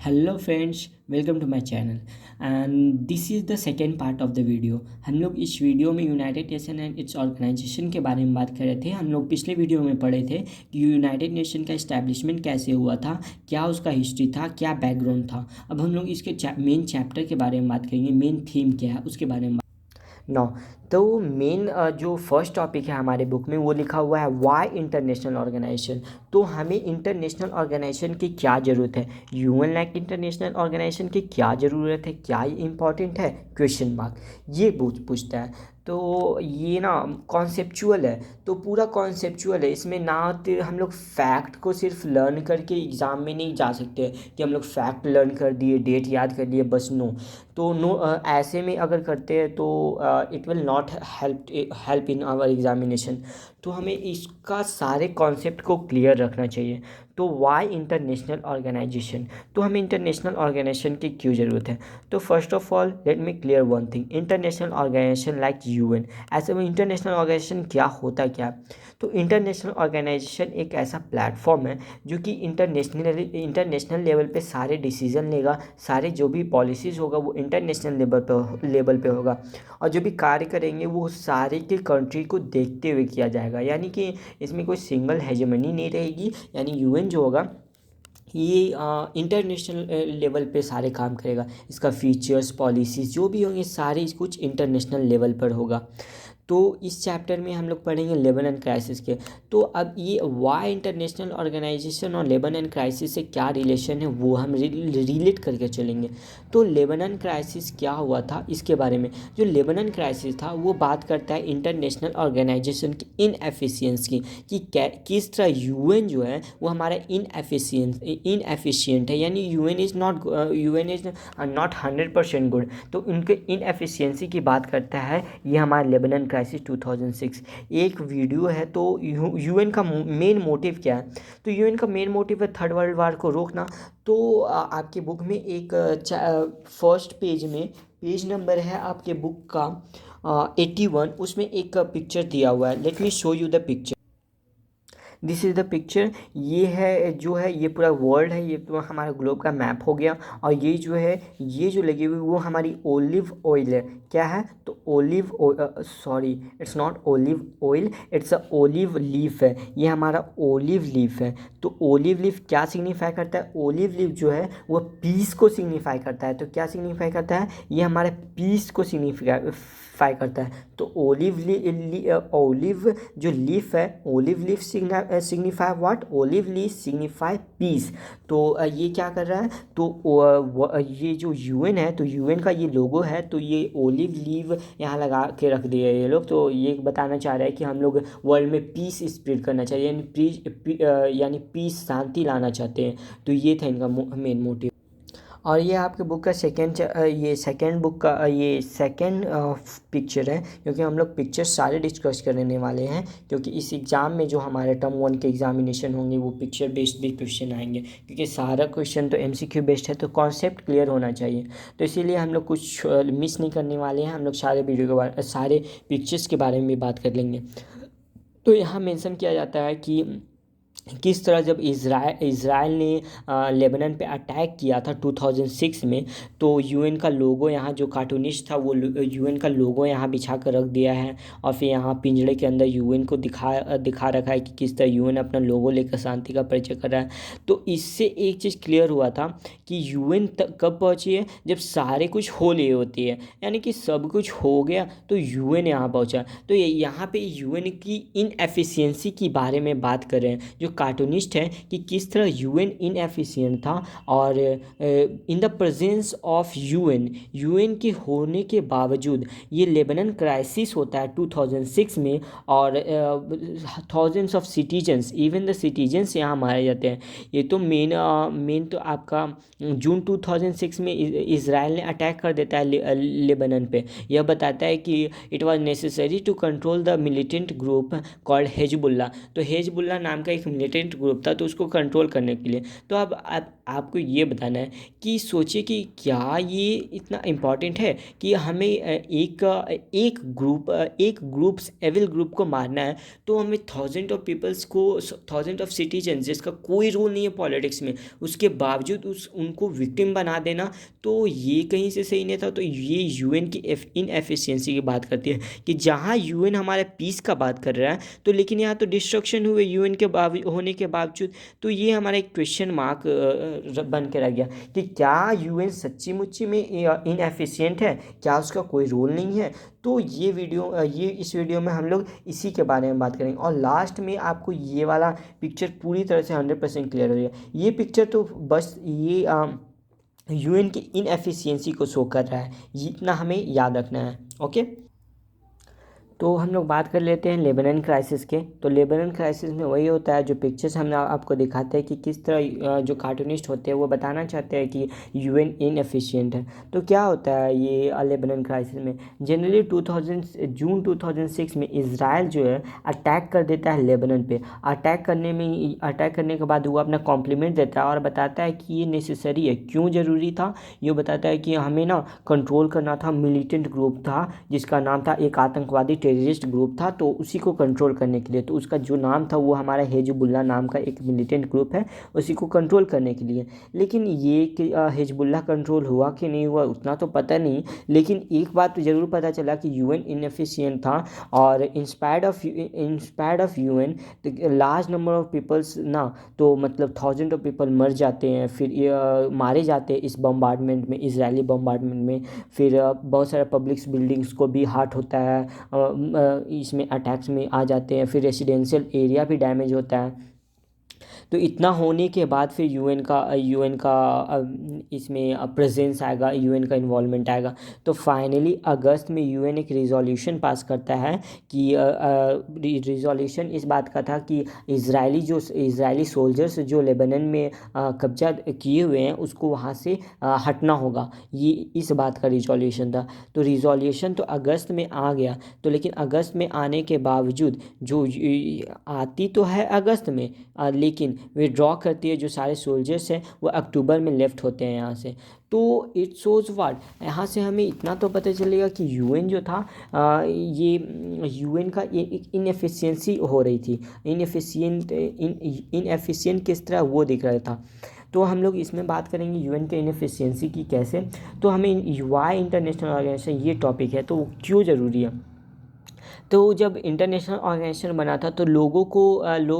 Hello friends, welcome to my channel and this is the second part of the video. हम लोग इस video में United Nation and its organisation के बारे में बात कर रहे थे। हम लोग पिछले वीडियो में पढ़े थे कि यूनाइटेड नेशन का इस्टेब्लिशमेंट कैसे हुआ था, क्या उसका हिस्ट्री था, क्या बैकग्राउंड था। अब हम लोग इसके मेन चैप्टर के बारे में बात करेंगे, मेन थीम क्या है उसके बारे में। नौ तो मेन जो फर्स्ट टॉपिक है हमारे बुक में वो लिखा हुआ है वाई इंटरनेशनल ऑर्गेनाइजेशन। तो हमें इंटरनेशनल ऑर्गेनाइजेशन की क्या ज़रूरत है, यूएन लाइक इंटरनेशनल ऑर्गेनाइजेशन की क्या ज़रूरत है, क्या ये इंपॉर्टेंट है, क्वेश्चन मार्क ये पूछता है। तो ये ना कॉन्सेप्चुअल है, तो पूरा कॉन्सेप्चुअल है। इसमें ना तो हम लोग फैक्ट को सिर्फ लर्न करके एग्ज़ाम में नहीं जा सकते कि हम लोग फैक्ट लर्न कर दिए, डेट याद कर लिए, बस नो। तो नो ऐसे में अगर करते हैं तो it will not help in our examination. तो हमें इसका सारे कॉन्सेप्ट को क्लियर रखना चाहिए। तो वाई इंटरनेशनल ऑर्गेनाइजेशन, तो हमें इंटरनेशनल ऑर्गेनाइजेशन की क्यों ज़रूरत है। तो first of all let me clear one thing, international organisation like UN. ऐसे में इंटरनेशनल ऑर्गेनाइजेशन क्या होता क्या है। तो इंटरनेशनल ऑर्गेनाइजेशन एक ऐसा प्लेटफॉर्म है जो कि इंटरनेशनल लेवल पे सारे डिसीजन लेगा, सारे जो भी पॉलिसीज़ होगा वो इंटरनेशनल लेवल पे होगा, और जो भी कार्य करेंगे वो सारे के कंट्री को देखते हुए किया जाएगा। यानी कि इसमें कोई सिंगल हेजेमनी नहीं रहेगी। यानी यूएन जो होगा ये इंटरनेशनल लेवल पे सारे काम करेगा। इसका फीचर्स, पॉलिसीज़ जो भी होंगे सारे कुछ इंटरनेशनल लेवल पर होगा। तो इस चैप्टर में हम लोग पढ़ेंगे लेबनान क्राइसिस के। तो अब ये वाई इंटरनेशनल ऑर्गेनाइजेशन और लेबनान क्राइसिस से क्या रिलेशन है वो हम रिलेट करके चलेंगे। तो लेबनान क्राइसिस क्या हुआ था इसके बारे में। जो लेबनान क्राइसिस था वो बात करता है इंटरनेशनल ऑर्गेनाइजेशन की इनएफिशिएंस की, कि किस तरह यूएन जो है वो हमारा इनएफिशिएंट है। यानी यूएन इज़ नॉट 100% गुड। तो उनके इनएफिशिएंसी की बात करता है ये हमारा लेबनान क्राइसिस 2006। एक वीडियो है। तो यूएन का मेन मोटिव क्या है। तो यूएन का मेन मोटिव है थर्ड वर्ल्ड वार को रोकना। तो आपके बुक में एक फर्स्ट पेज में पेज नंबर है आपके बुक का 81, उसमें एक पिक्चर दिया हुआ है। Let me show you the picture. This is the picture. ये है जो है ये पूरा वर्ल्ड है, ये तो हमारा ग्लोब का मैप हो गया। और ये जो है ये जो लगी हुई वो हमारी ओलिव ऑयल है। क्या है तो olive, sorry it's not olive oil, it's a olive leaf है। ये हमारा ओलिव लीफ है। तो ओलिव लीफ क्या सिग्निफाई करता है। ओलिव लीफ जो है वो पीस को सिग्निफाई करता है। तो क्या सिग्निफाई करता है, ये हमारे पीस को सिग्निफाई करता है। तो ओलिव जो लीफ है, olive leaf signify what, olive leaf signify peace. तो ये क्या कर रहा है। तो ये जो यूएन है, तो यूएन का ये लोगो है। तो ये ओलिव लीव यहाँ लगा के रख दिया है ये लोग। तो ये बताना चाह रहा है कि हम लोग वर्ल्ड में पीस स्प्रेड करना चाहिए, यानी पीस, शांति लाना चाहते हैं। तो ये था इनका मेन मोटिव। और ये आपके बुक का ये सेकंड बुक का ये सेकंड पिक्चर है, क्योंकि हम लोग पिक्चर सारे डिस्कस करने वाले हैं। क्योंकि इस एग्ज़ाम में जो हमारे टर्म 1 के एग्जामिनेशन होंगे वो पिक्चर बेस्ड भी क्वेश्चन आएंगे, क्योंकि सारा क्वेश्चन तो एमसीक्यू बेस्ड है। तो कॉन्सेप्ट क्लियर होना चाहिए। तो इसीलिए हम लोग कुछ मिस नहीं करने वाले हैं। हम लोग सारे वीडियो के बारे, सारे पिक्चर्स के बारे में भी बात कर लेंगे। तो यहाँ मेंशन किया जाता है कि किस तरह जब इज़राइल ने लेबनान पे अटैक किया था 2006 में, तो यूएन का लोगो यहाँ जो कार्टूनिस्ट था वो यूएन का लोगो यहाँ बिछा कर रख दिया है। और फिर यहाँ पिंजड़े के अंदर यूएन को दिखा रखा है कि किस तरह यूएन अपना लोगो लेकर शांति का परिचय कर रहा है। तो इससे एक चीज़ क्लियर हुआ था कि यूएन तक कब पहुँची है, जब सारे कुछ हो लिए होती है। यानी कि सब कुछ हो गया तो यूएन यहाँ पहुँचा। तो यहाँ पे यूएन की इनएफिशिएंसी की बारे में बात कर रहे हैं जो कार्टूनिस्ट है, कि किस तरह यूएन इनएफिशिएंट था। और in the presence of UN के होने के बावजूद ये लेबनान क्राइसिस होता है 2006 में। और thousands of citizens, even the citizens यहाँ मारे जाते हैं। ये तो मेन तो आपका जून 2006 में इज़राइल ने अटैक कर देता है लेबनान पे। यह बताता है कि it was necessary to control the militant group called Hezbollah. तो हेजबुल्ला नाम का एक मिलिटेंट ग्रुप था, तो उसको कंट्रोल करने के लिए। तो अब आपको ये बताना है कि सोचिए कि क्या ये इतना इम्पॉर्टेंट है कि हमें एक ग्रुप्स एविल ग्रुप को मारना है, तो हमें थाउजेंड ऑफ पीपल्स को, थाउजेंड ऑफ सिटीजन जिसका कोई रोल नहीं है पॉलिटिक्स में, उसके बावजूद उनको विक्टिम बना देना, तो ये कहीं से सही नहीं था। तो ये यूएन की इनएफिशिएंसी की बात करती है कि जहाँ यूएन हमारे पीस का बात कर रहा है, तो लेकिन यहाँ तो डिस्ट्रक्शन हुए यूएन के होने के बावजूद। तो ये हमारा एक क्वेश्चन मार्क बन के रह गया कि क्या यूएन सच्ची मुच्ची में इनएफिशिएंट है, क्या उसका कोई रोल नहीं है। तो इस वीडियो में हम लोग इसी के बारे में बात करेंगे, और लास्ट में आपको ये वाला पिक्चर पूरी तरह से 100% क्लियर हो जाएगा। ये पिक्चर तो बस ये यूएन की इनएफिशिएंसी को शो कर रहा है, ये इतना हमें याद रखना है। ओके, तो हम लोग बात कर लेते हैं लेबनान क्राइसिस के। तो लेबनान क्राइसिस में वही होता है जो पिक्चर्स हम आपको दिखाते हैं कि किस तरह जो कार्टूनिस्ट होते हैं वो बताना चाहते हैं कि यूएन इनएफिशिएंट है। तो क्या होता है ये लेबनान क्राइसिस में, जनरली जून 2006 में इज़राइल जो है अटैक कर देता है लेबनान पे। अटैक करने के बाद वो अपना कॉम्प्लीमेंट देता है और बताता है कि ये नेसेसरी है। क्यों ज़रूरी था, ये बताता है कि हमें ना कंट्रोल करना था, मिलिटेंट ग्रुप था जिसका नाम था, एक आतंकवादी टेररिस्ट ग्रुप था, तो उसी को कंट्रोल करने के लिए। तो उसका जो नाम था वो हमारा हिजबुल्लाह नाम का एक मिलिटेंट ग्रुप है, उसी को कंट्रोल करने के लिए। लेकिन ये कि हिजबुल्लाह कंट्रोल हुआ कि नहीं हुआ उतना तो पता नहीं, लेकिन एक बात तो ज़रूर पता चला कि यूएन इनएफिशिएंट था। और inspired of UN large number of peoples ना, तो मतलब थाउजेंड ऑफ पीपल मर जाते हैं, फिर मारे जाते हैं इस बम्बार्डमेंट में, इजरायली बम्बार्डमेंट में। फिर बहुत सारे पब्लिक बिल्डिंग्स को भी हार्ट होता है, इसमें अटैक्स में आ जाते हैं। फिर रेसिडेंशियल एरिया भी डैमेज होता है। तो इतना होने के बाद फिर यूएन का इसमें प्रेजेंस आएगा, यूएन का इन्वॉल्वमेंट आएगा। तो फाइनली अगस्त में यूएन एक रिजोल्यूशन पास करता है कि रिजोल्यूशन इस बात का था कि इजरायली सोल्जर्स जो लेबनान में कब्जा किए हुए हैं उसको वहाँ से हटना होगा, ये इस बात का रिजोल्यूशन था। तो रिजोल्यूशन तो अगस्त में आ गया, तो लेकिन अगस्त में आने के बावजूद जो आती तो है अगस्त में, लेकिन विड्रॉ करती है, जो सारे सोल्जर्स हैं वो अक्टूबर में लेफ्ट होते हैं यहाँ से। तो इट शोज़ व्हाट, यहाँ से हमें इतना तो पता चलेगा कि यूएन जो था ये यूएन का ये एक इनएफिशिएंसी हो रही थी। इनएफिशिएंट किस तरह वो दिख रहा था। तो हम लोग इसमें बात करेंगे यूएन के इनएफिशिएंसी की कैसे। तो हमें वाई इंटरनेशनल ऑर्गेनाइजेशन ये टॉपिक है, तो वो क्यों ज़रूरी है। तो जब इंटरनेशनल ऑर्गेनाइजेशन बना था तो लोगों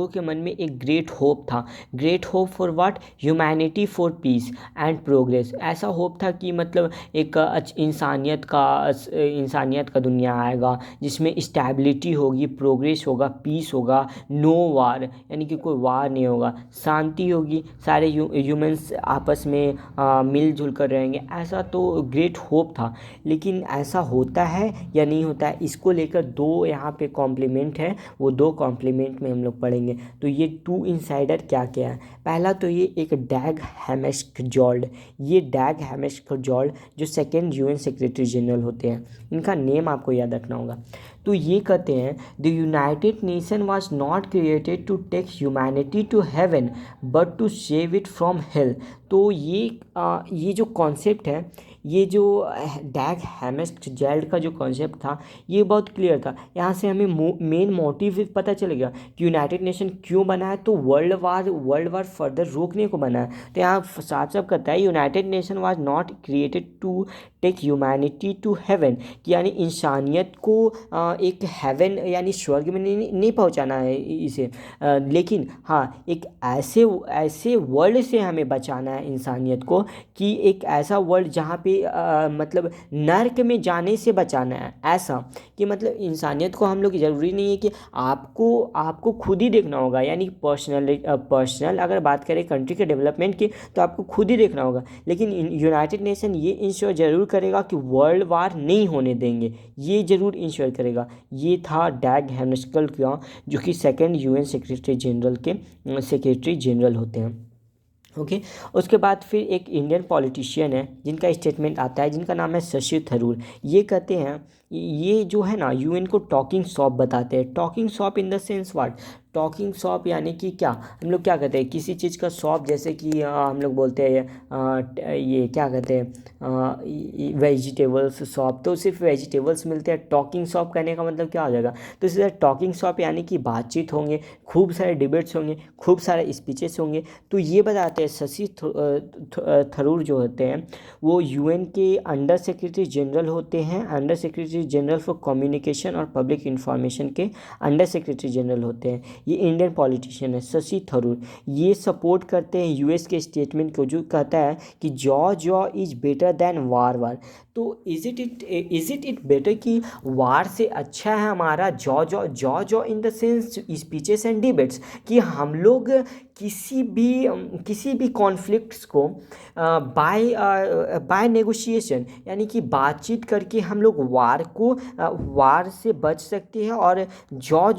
के मन में एक ग्रेट होप था। Great hope for what, humanity for piece and progress. ऐसा होप था कि मतलब एक इंसानियत का दुनिया आएगा जिसमें स्टेबिलिटी होगी, प्रोग्रेस होगा, पीस होगा, नो वार यानी कि कोई वार नहीं होगा, शांति होगी, सारे ह्यूमंस आपस में मिलजुल कर रहेंगे। ऐसा तो ग्रेट होप था। लेकिन ऐसा होता है या नहीं होता है, इसको लेकर दो यहाँ पे कॉम्प्लीमेंट है, वो दो कॉम्प्लीमेंट में हम लोग पढ़ेंगे। तो ये टू इनसाइडर क्या क्या है। पहला तो ये एक डैग हैमर्शफेल्ड, ये डैग हैमर्शफेल्ड जो सेकंड यूएन सेक्रेटरी जनरल होते हैं, इनका नेम आपको याद रखना होगा। तो ये कहते हैं the united nation was not created to take humanity to heaven but to save it from hell. तो ये जो कॉन्सेप्ट है, ये जो डैग हैमर्शफेल्ड का जो कॉन्सेप्ट था ये बहुत क्लियर था। यहाँ से हमें मेन मोटिव पता चलेगा कि यूनाइटेड नेशन क्यों बना है। तो वर्ल्ड वार फर्दर रोकने को बना है। तो यहाँ साफ साफ कहता है united nation was not created to take humanity to heaven, यानी इंसानियत को एक हेवन यानी स्वर्ग में नहीं पहुँचाना है इसे, लेकिन हाँ एक ऐसे वर्ल्ड से हमें बचाना है इंसानियत को, कि एक ऐसा वर्ल्ड जहाँ पे मतलब नर्क में जाने से बचाना है। ऐसा कि मतलब इंसानियत को हम लोग, ज़रूरी नहीं है कि आपको खुद ही देखना होगा, यानी पर्सनल अगर बात करें कंट्री के डेवलपमेंट की तो आपको खुद ही देखना होगा। लेकिन यूनाइटेड नेशन ये इंश्योर ज़रूर करेगा कि वर्ल्ड वार नहीं होने देंगे, ये ज़रूर इंश्योर करेगा। ये था डैग हैमर्शफेल्ड का, जो कि सेकंड यूएन सेक्रेटरी जनरल होते हैं। ओके उसके बाद फिर एक इंडियन पॉलिटिशियन है जिनका स्टेटमेंट आता है, जिनका नाम है शशि थरूर। ये कहते हैं, ये जो है ना यूएन को टॉकिंग शॉप बताते हैं। Talking shop in the sense what, talking shop यानी कि क्या, हम लोग क्या कहते हैं किसी चीज़ का शॉप, जैसे कि हम लोग बोलते हैं ये क्या कहते हैं वेजिटेबल्स शॉप, तो सिर्फ वेजिटेबल्स मिलते हैं। टॉकिंग शॉप कहने का मतलब क्या हो जाएगा, तो इसी तरह टॉकिंग शॉप यानी कि बातचीत होंगे, खूब सारे डिबेट्स होंगे, खूब सारे स्पीचेस होंगे। तो ये बताते हैं शशि थरूर जो होते हैं वो यूएन के अंडर सेक्रेटरी जनरल होते हैं, under secretary general for communication और पब्लिक इंफॉर्मेशन के अंडर सेक्रेटरी जनरल होते हैं। ये इंडियन पॉलिटिशियन है शशि थरूर। ये सपोर्ट करते हैं यूएस के स्टेटमेंट को जो कहता है कि जॉ इज बेटर देन वार। तो इज इट बेटर कि वार से अच्छा है हमारा jaw in the sense speeches and debates, कि हम लोग किसी भी कॉन्फ्लिक्ट्स को बाय नेगोशिएशन यानी कि बातचीत करके हम लोग वार से बच सकते हैं, और jaw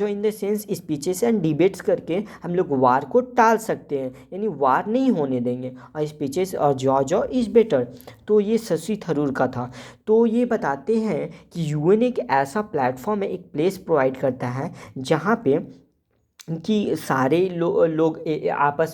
in the sense speeches and debates करके हम लोग वार को टाल सकते हैं, यानी वार नहीं होने देंगे। और स्पीचेस और जॉ इज़ बेटर। तो ये शशि थरूर का था। तो ये बताते हैं कि यूएन एक ऐसा प्लेटफॉर्म है, एक प्लेस प्रोवाइड करता है जहाँ पे कि सारे लोग आपस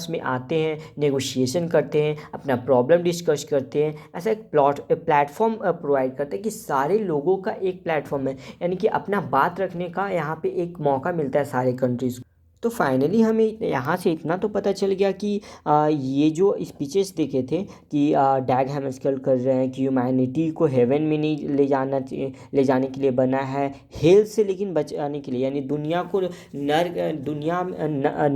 में आते हैं, नेगोशिएशन करते हैं, अपना प्रॉब्लम डिस्कस करते हैं। ऐसा एक प्लेटफॉर्म प्रोवाइड करता है कि सारे लोगों का एक प्लेटफॉर्म है, यानी कि अपना बात रखने का यहाँ पे एक मौका मिलता है सारे कंट्रीज़ को। तो फाइनली हमें यहाँ से इतना तो पता चल गया कि ये जो स्पीचेस देखे थे कि डैग हैमस्कल कर रहे हैं कि ह्यूमैनिटी को हेवन में नहीं ले जाने के लिए बना है, हेल से लेकिन बचाने के लिए, यानी दुनिया को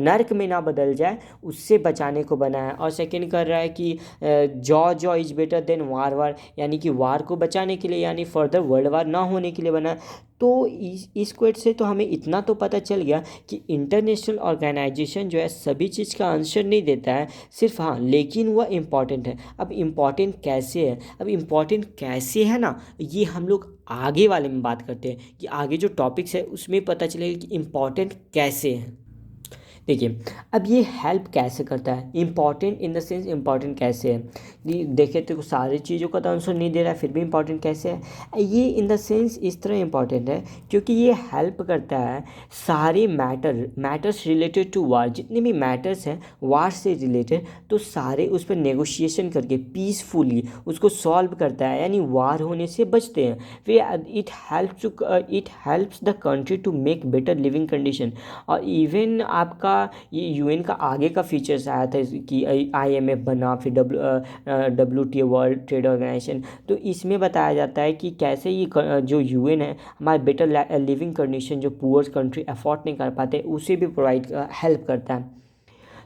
नर्क में ना बदल जाए उससे बचाने को बना है। और सेकंड कर रहा है कि जॉ इज़ बेटर देन वार, यानी कि वार को बचाने के लिए, यानी फर्दर वर्ल्ड वार ना होने के लिए बना है। तो इस क्वेट से तो हमें इतना तो पता चल गया कि इंटरनेशनल ऑर्गेनाइजेशन जो है सभी चीज़ का आंसर नहीं देता है सिर्फ, हाँ लेकिन वह इम्पॉर्टेंट है। अब इम्पॉर्टेंट कैसे है, अब इम्पॉर्टेंट कैसे है ना, ये हम लोग आगे वाले में बात करते हैं कि आगे जो टॉपिक्स है उसमें पता चलेगा कि इम्पॉर्टेंट कैसे है। देखिए अब ये हेल्प कैसे करता है, important in the sense important कैसे है। देखे तो सारी चीज़ों का तो आंसर नहीं दे रहा है, फिर भी इम्पॉर्टेंट कैसे है, ये इन द सेंस इस तरह इम्पॉर्टेंट है क्योंकि ये हेल्प करता है सारे मैटर्स रिलेटेड टू वार, जितने भी मैटर्स हैं वार से रिलेटेड, तो सारे उस पर नेगोशिएशन करके पीसफुली उसको सॉल्व करता है, यानी वार होने से बचते हैं। फिर it helps the country to make better living condition. और इवन आपका ये यूएन का आगे का फीचर्स आया था कि आईएमएफ बना, फिर WTO वर्ल्ड ट्रेड ऑर्गेनाइजेशन, तो इसमें बताया जाता है कि कैसे ये जो यूएन है हमारे बेटर लिविंग कंडीशन जो पुअर कंट्री अफोर्ड नहीं कर पाते उसे भी प्रोवाइड हेल्प करता है।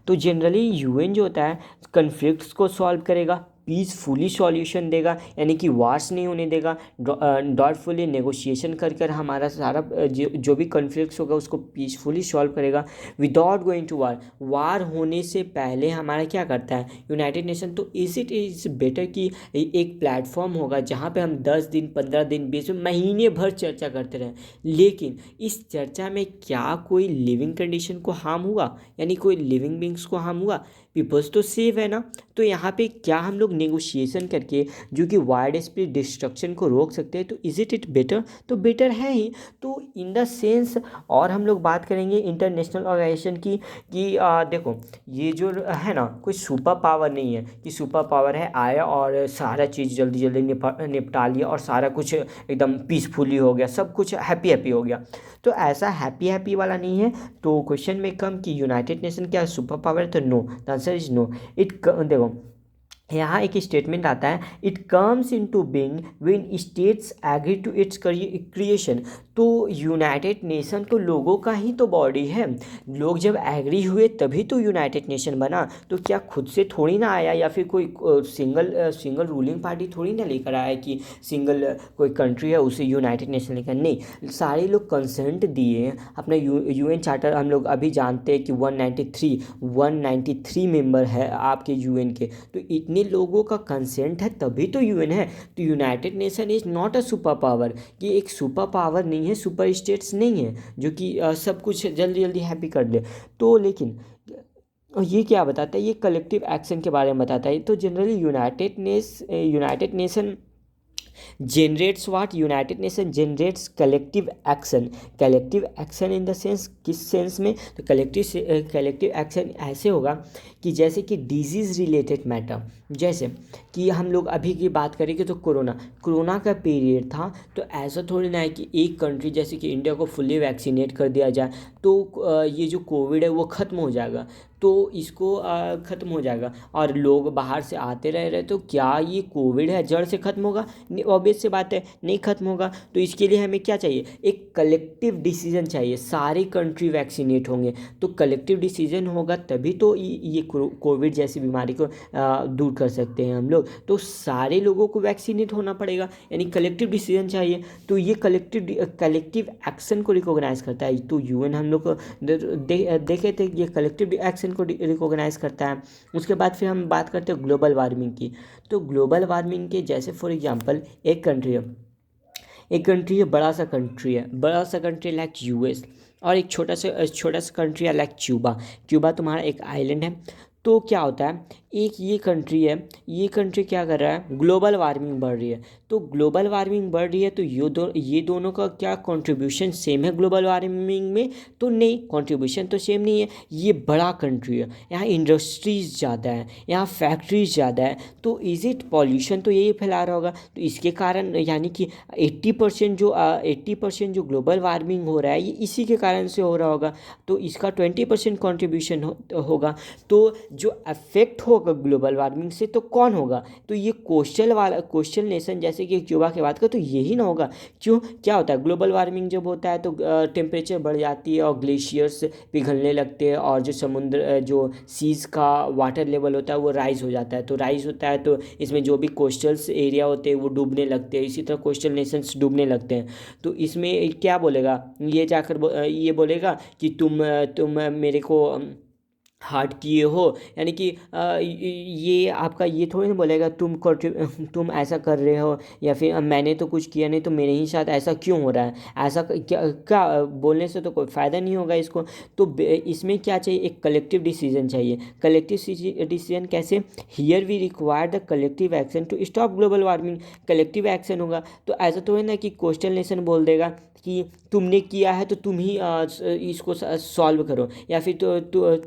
तो जनरली यूएन जो होता है कन्फ्लिक्ट्स को सॉल्व करेगा, पीसफुली सॉल्यूशन देगा, यानी कि वार्स नहीं होने देगा, डॉटफुली नेगोशिएशन कर कर हमारा सारा जो भी कन्फ्लिक्ट्स होगा उसको पीसफुली सॉल्व करेगा विदाउट गोइंग टू वार होने से पहले हमारा क्या करता है यूनाइटेड नेशन। तो इज़ बेटर कि एक प्लेटफॉर्म होगा जहाँ पे हम 10 दिन 15 दिन 20 महीने भर चर्चा करते रहें, लेकिन इस चर्चा में क्या कोई लिविंग कंडीशन को हार्म हुआ, यानी कोई लिविंग बींग्स को हार्म हुआ, पीपल्स तो सेव है ना। तो यहाँ पे क्या हम लोग नेगोशिएशन करके जो कि वाइड स्प्रेड डिस्ट्रक्शन को रोक सकते हैं, तो इज़ इट बेटर, तो बेटर है ही। तो इन द सेंस और हम लोग बात करेंगे इंटरनेशनल ऑर्गेनाइजेशन की कि देखो ये जो है ना कोई सुपर पावर नहीं है कि सुपर पावर है आया और सारा चीज़ जल्दी जल्दी निपटा लिया और सारा कुछ एकदम पीसफुली हो गया, सब कुछ हैप्पी हो गया। तो ऐसा हैप्पी वाला नहीं है। तो क्वेश्चन में कम कि यूनाइटेड नेशन क्या सुपर पावर है, तो no, the answer is no. देखो यहाँ एक स्टेटमेंट आता है, it comes into being when states agree to its creation. तो यूनाइटेड नेशन तो लोगों का ही तो बॉडी है, लोग जब एग्री हुए तभी तो यूनाइटेड नेशन बना। तो क्या खुद से थोड़ी ना आया, या फिर कोई सिंगल रूलिंग पार्टी थोड़ी ना लेकर आया कि सिंगल कोई कंट्री है उसे यूनाइटेड नेशन लेकर, नहीं, सारे लोग कंसेंट दिए अपना। यूएन चार्टर हम लोग अभी जानते हैं कि 193 मेंबर है आपके यूएन के, तो इतने लोगों का कंसेंट है तभी तो यूएन है। तो united nation is not a super power, ये एक सुपर पावर नहीं है, सुपर स्टेट्स नहीं है जो कि सब कुछ जल्दी जल्दी हैप्पी कर ले। तो लेकिन ये क्या बताता है, ये कलेक्टिव एक्शन के बारे में बताता है। तो generally United nation generates what, United nation generates collective action in the sense, किस सेंस में, तो कलेक्टिव एक्शन ऐसे होगा कि जैसे कि डिजीज़ रिलेटेड मैटर, जैसे कि हम लोग अभी की बात करेंगे तो कोरोना का पीरियड था, तो ऐसा थोड़ी ना है कि एक कंट्री जैसे कि इंडिया को फुल्ली वैक्सीनेट कर दिया जाए तो ये जो कोविड है वो ख़त्म हो जाएगा, तो इसको ख़त्म हो जाएगा और लोग बाहर से आते रह रहे, तो क्या ये कोविड है जड़ से ख़त्म होगा? ऑब्वियस सी बात है, नहीं ख़त्म होगा। तो इसके लिए हमें क्या चाहिए? एक कलेक्टिव डिसीजन चाहिए, सारी कंट्री वैक्सीनेट होंगे, तो कलेक्टिव डिसीजन होगा तभी तो ये कोविड जैसी बीमारी को दूर कर सकते हैं हम लोग। तो सारे लोगों को वैक्सीनेट होना पड़ेगा, यानी कलेक्टिव डिसीजन चाहिए। तो ये कलेक्टिव एक्शन को रिकॉग्नाइज करता है। तो यूएन हम लोग को देखे थे ये कलेक्टिव एक्शन को रिकॉग्नाइज करता है। उसके बाद फिर हम बात करते हैं ग्लोबल वार्मिंग की। तो ग्लोबल वार्मिंग के जैसे फॉर एग्जांपल एक कंट्री है, बड़ा सा कंट्री लाइक यूएस, और एक छोटा सा कंट्री है लाइक क्यूबा तुम्हारा एक आइलैंड है। तो क्या होता है, एक ये कंट्री क्या कर रहा है, ग्लोबल वार्मिंग बढ़ रही है। तो ग्लोबल वार्मिंग बढ़ रही है तो ये दोनों का क्या कंट्रीब्यूशन सेम है ग्लोबल वार्मिंग में? तो नहीं, कंट्रीब्यूशन तो सेम नहीं है। ये बड़ा कंट्री है, यहाँ इंडस्ट्रीज़ ज़्यादा है, यहाँ फैक्ट्रीज ज़्यादा है, तो इज़ इट पॉल्यूशन तो यही फैला रहा होगा। तो इसके कारण यानी कि 80% जो ग्लोबल वार्मिंग हो रहा है ये इसी के कारण से हो रहा होगा, तो इसका 20% कॉन्ट्रीब्यूशन होगा। तो जो अफेक्ट होगा ग्लोबल वार्मिंग से तो कौन होगा? तो ये कोस्टल नेशन जैसे कि क्यूबा की बात करें तो यही ना होगा। क्यों? क्या होता है ग्लोबल वार्मिंग जब होता है तो टेम्परेचर बढ़ जाती है और ग्लेशियर्स पिघलने लगते हैं, और जो समुद्र जो सीज़ का वाटर लेवल होता है वो राइज हो जाता है। तो राइज होता है तो इसमें जो भी कोस्टल्स एरिया होते हैं वो डूबने लगते हैं, इसी तरह कोस्टल नेशंस डूबने लगते हैं। तो इसमें क्या बोलेगा ये जाकर ये बोलेगा कि तुम मेरे को हार्ट किए हो, यानी कि ये आपका ये थोड़ी ना बोलेगा तुम ऐसा कर रहे हो, या फिर मैंने तो कुछ किया नहीं तो मेरे ही साथ ऐसा क्यों हो रहा है, ऐसा क्या बोलने से तो कोई फ़ायदा नहीं होगा इसको। तो इसमें क्या चाहिए? एक कलेक्टिव डिसीजन चाहिए। कलेक्टिव डिसीजन कैसे? Here we require the collective action to stop global warming. Collective action होगा तो ऐसा तो है ना कि कोस्टल नेशन बोल देगा कि तुमने किया है तो तुम ही इसको सॉल्व करो, या फिर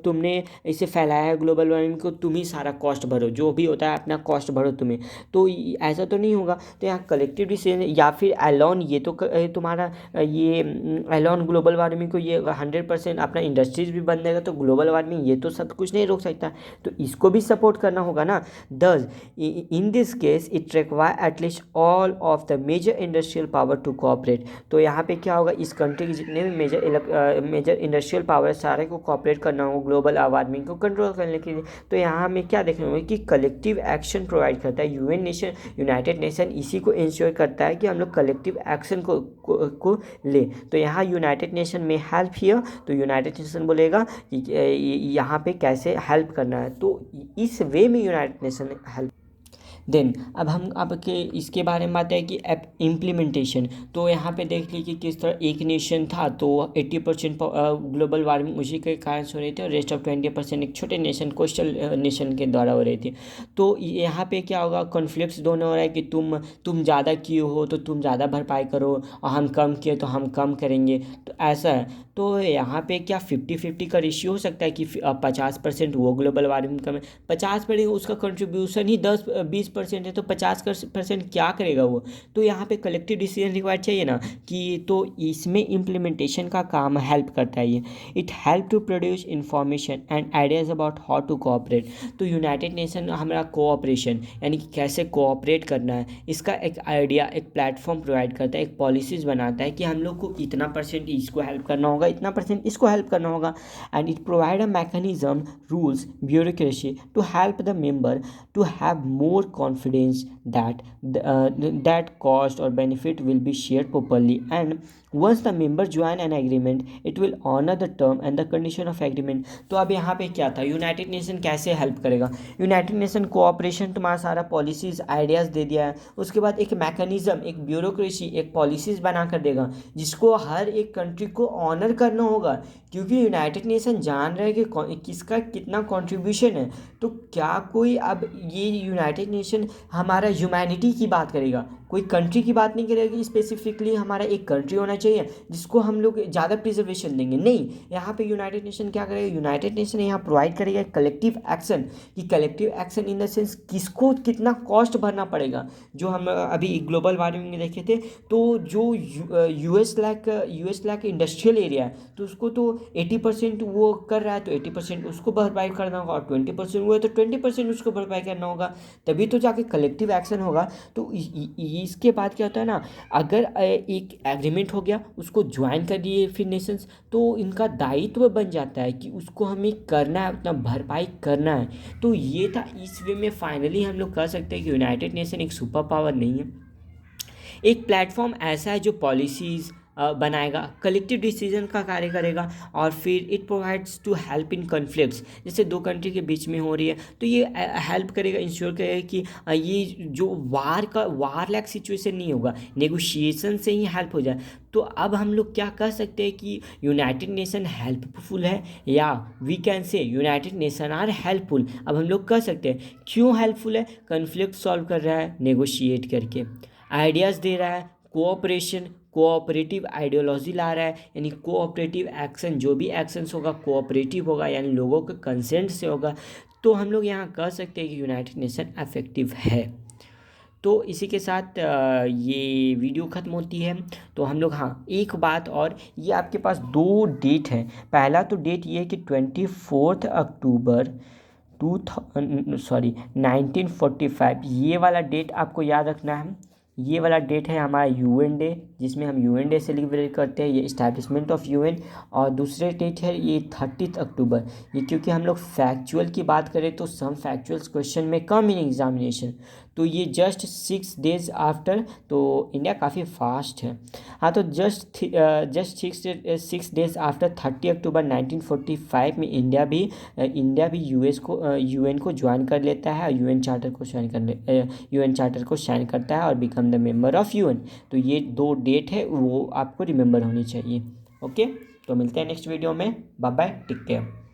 तुमने इसे फैलाया है ग्लोबल वार्मिंग को, तुम ही सारा कॉस्ट भरो, जो भी होता है अपना कॉस्ट भरो तुम्हें। तो ऐसा तो नहीं होगा। तो यहाँ कलेक्टिव डिसीजन, या फिर एलोन, ये तो तुम्हारा ये एलोन ग्लोबल वार्मिंग को ये 100% अपना इंडस्ट्रीज भी बंद देगा तो ग्लोबल वार्मिंग ये तो सब कुछ नहीं रोक सकता, तो इसको भी सपोर्ट करना होगा ना। Thus in this case it require at least all of the major industrial power to cooperate. तो यहाँ पे क्या होगा, इस कंट्री के जितने भी मेजर इंडस्ट्रियल पावर सारे को कोऑपरेट करना होगा ग्लोबल वार्मिंग को कंट्रोल करने के लिए। तो यहाँ हमें क्या देखना होगा कि कलेक्टिव एक्शन प्रोवाइड करता है यूनाइटेड नेशन, इसी को इंश्योर करता है कि हम लोग कलेक्टिव एक्शन को ले। तो यहाँ यूनाइटेड नेशन में हेल्प हियर, तो यूनाइटेड नेशन बोलेगा कि यहाँ पे कैसे हेल्प करना है, तो इस वे में यूनाइटेड नेशन हेल्प। देन अब हम आपके इसके बारे में बात है कि इम्प्लीमेंटेशन। तो यहाँ पे देख लीजिए कि किस तरह एक नेशन था तो 80% ग्लोबल वार्मिंग उसी के कारण से हो रही थी, और रेस्ट ऑफ 20% एक छोटे नेशन कोस्टल नेशन के द्वारा हो रही थी। तो यहाँ पे क्या होगा, कॉन्फ्लिक्ट्स दोनों हो रहा है कि तुम ज़्यादा किए हो तो तुम ज़्यादा भरपाई करो, और हम कम किए तो हम कम करेंगे, तो ऐसा है। तो यहाँ पे क्या 50-50 का रेशियो हो सकता है कि 50% वो ग्लोबल वार्मिंग कम है, 50% उसका कंट्रीब्यूशन ही 10-20% है, तो 50% क्या करेगा वो। तो यहाँ पे कलेक्टिव डिसीजन रिक्वायर्ड चाहिए ना, कि तो इसमें इम्प्लीमेंटेशन का काम हेल्प करता है ये। It help to produce information and ideas about how to cooperate. तो यूनाइटेड नेशन हमारा कोऑपरेशन यानी कि कैसे कोऑपरेट करना है, इसका एक आइडिया, एक प्लेटफॉर्म प्रोवाइड करता है, एक पॉलिसीज़ बनाता है कि हम लोग को इतना % इसको हेल्प करना होगा, इतना % इसको हेल्प करना होगा। And it provide a mechanism, rules, bureaucracy to help the member to have more confidence that that cost or benefit will be shared properly, and once the member join an agreement it will honor the term and the condition of agreement। तो अब यहाँ पे क्या था, United nation कैसे help करेगा? United nation cooperation तुम्हारा सारा पॉलिसीज़ आइडियाज़ दे दिया है, उसके बाद एक मैकेनिज्म, एक ब्यूरोक्रेसी, एक पॉलिसीज़ बना कर देगा जिसको हर एक कंट्री को ऑनर करना होगा, क्योंकि यूनाइटेड नेशन जान रहा है कि किसका कितना कंट्रीब्यूशन है। तो क्या कोई अब ये यूनाइटेड नेशन हमारा ह्यूमैनिटी की बात करेगा? कोई कंट्री की बात नहीं करेगी स्पेसिफिकली हमारा एक कंट्री होना चाहिए जिसको हम लोग ज़्यादा प्रिजर्वेशन देंगे, नहीं। यहाँ पे यूनाइटेड नेशन क्या करेगा, यूनाइटेड नेशन यहाँ प्रोवाइड करेगा कलेक्टिव एक्शन, कि collective action in the sense किसको कितना कॉस्ट भरना पड़ेगा। जो हम अभी ग्लोबल वार्मिंग में देखे थे, तो जो यूएस लाइक इंडस्ट्रियल एरिया है, तो उसको तो 80% वो कर रहा है, तो 80% उसको भरपाई करना होगा, और 20% वो है तो 20% उसको भरपाई करना होगा, तभी तो जाके कलेक्टिव एक्शन होगा। तो इसके बाद क्या होता है ना, अगर एक एग्रीमेंट हो गया, उसको ज्वाइन कर दिए फिर नेशंस, तो इनका दायित्व बन जाता है कि उसको हमें करना है, उतना भरपाई करना है। तो ये था, इस वे में फाइनली हम लोग कह सकते हैं कि यूनाइटेड नेशन एक सुपर पावर नहीं है, एक प्लेटफॉर्म ऐसा है जो पॉलिसीज़ बनाएगा, कलेक्टिव डिसीजन का कार्य करेगा, और फिर it provides to help in conflicts, जैसे दो कंट्री के बीच में हो रही है, तो ये हेल्प करेगा, इंश्योर करेगा कि ये जो वार लाइक सिचुएशन नहीं होगा, नेगोशिएशन से ही हेल्प हो जाए। तो अब हम लोग क्या कह सकते हैं कि यूनाइटेड नेशन हेल्पफुल है, या we can say united nation are helpful. अब हम लोग कह सकते हैं क्यों हेल्पफुल है, कन्फ्लिक्ट सॉल्व कर रहा है नेगोशिएट करके, आइडियाज़ दे रहा है, कोऑपरेटिव आइडियोलॉजी ला रहा है, यानी कोऑपरेटिव एक्शन, जो भी एक्शंस होगा कोऑपरेटिव होगा, यानी लोगों के कंसेंट से होगा। तो हम लोग यहाँ कह सकते हैं कि यूनाइटेड नेशन इफेक्टिव है। तो इसी के साथ ये वीडियो ख़त्म होती है। तो हम लोग, हाँ एक बात और, ये आपके पास दो डेट है। पहला तो डेट ये है कि 24 अक्टूबर 1945, ये वाला डेट आपको याद रखना है। ये वाला डेट है हमारा यूएन डे, जिसमें हम यूएन डे सेलिब्रेट करते हैं, ये इस्टेब्लिशमेंट ऑफ यूएन। और दूसरे डेट है ये 30 अक्टूबर। ये क्योंकि हम लोग फैक्चुअल की बात करें तो सम फैक्चुअल्स क्वेश्चन में कम इन एग्जामिनेशन, तो ये जस्ट 6 डेज आफ्टर, तो इंडिया काफ़ी फास्ट है। हाँ, तो जस्ट 6 डेज आफ्टर 30 अक्टूबर 1945 में इंडिया भी यूएन को ज्वाइन कर लेता है, यूएन चार्टर को साइन करता है और become the member of UN. तो ये दो डेट है, वो आपको रिमेंबर होनी चाहिए। ओके, तो मिलते हैं नेक्स्ट वीडियो में। Bye bye, take care.